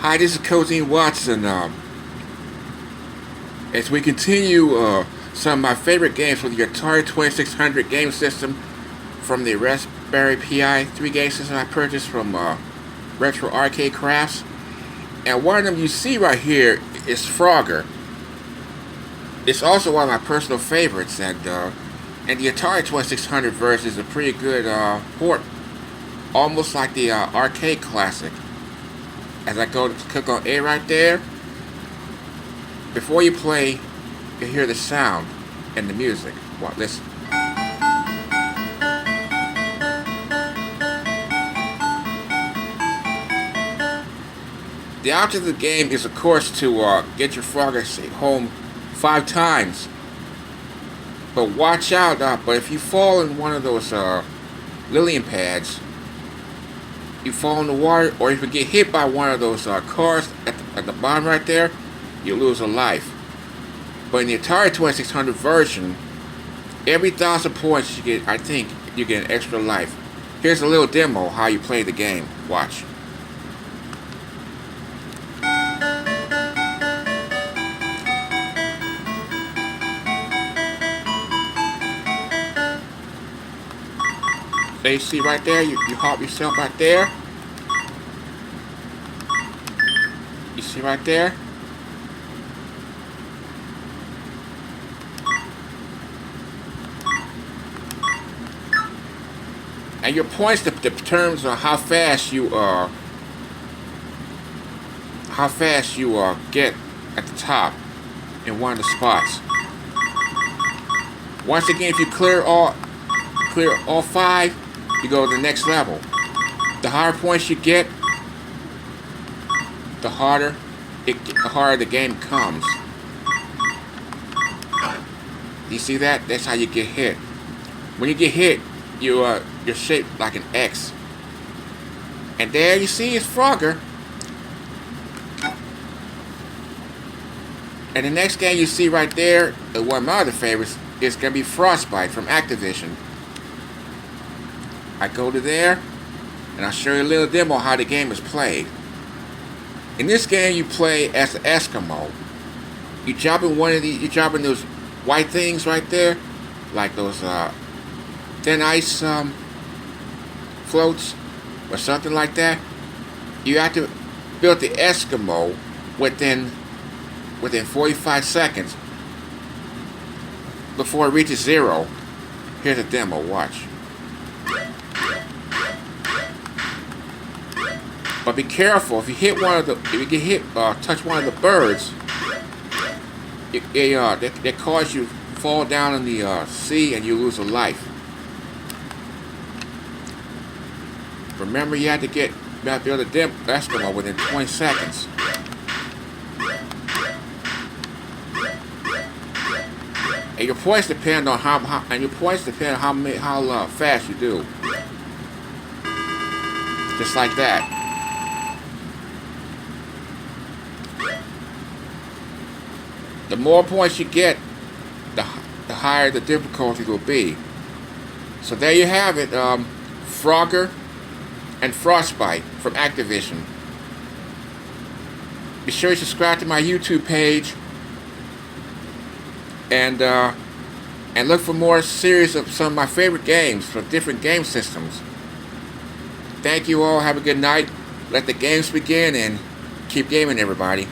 Hi, this is Cozy Watson. As we continue some of my favorite games with the Atari 2600 game system from the Raspberry Pi 3 game system I purchased from Retro Arcade Crafts. And one of them you see right here is Frogger. It's also one of my personal favorites, and the Atari 2600 version is a pretty good port, almost like the arcade classic. As I go to click on A right there, before you play, you hear the sound and the music. Well, listen. The object of the game is, of course, to get your Frogger home 5 times. But watch out, but if you fall in one of those lilium pads, you fall in the water, or if you get hit by one of those cars at the bottom right there, you lose a life. But in the Atari 2600 version, every 1,000 points you get, I think, you get an extra life. Here's a little demo how you play the game. Watch. There you see right there, you hop yourself right there. You see right there? And your points determines on how fast you get at the top in one of the spots. Once again, if you clear all 5, you go to the next level. The higher points you get, the harder the game comes. You see that? That's how you get hit. When you get hit, you're shaped like an X. And there you see is Frogger. And the next game you see right there, one of my other favorites, is gonna be Frostbite from Activision. I go to there, and I'll show you a little demo how the game is played. In this game, you play as an Eskimo. You jump in those white things right there, like those thin ice floats or something like that. You have to build the Eskimo within 45 seconds before it reaches 0. Here's a demo. Watch. But be careful. If you touch one of the birds, they cause you to fall down in the sea and you lose a life. Remember, you have to be able to dip Eskimo within 20 seconds. And your points depend on how fast you do. Just like that. The more points you get, the higher the difficulty will be. So there you have it, Frogger and Frostbite from Activision. Be sure to subscribe to my YouTube page and look for more series of some of my favorite games from different game systems. Thank you all. Have a good night. Let the games begin and keep gaming, everybody.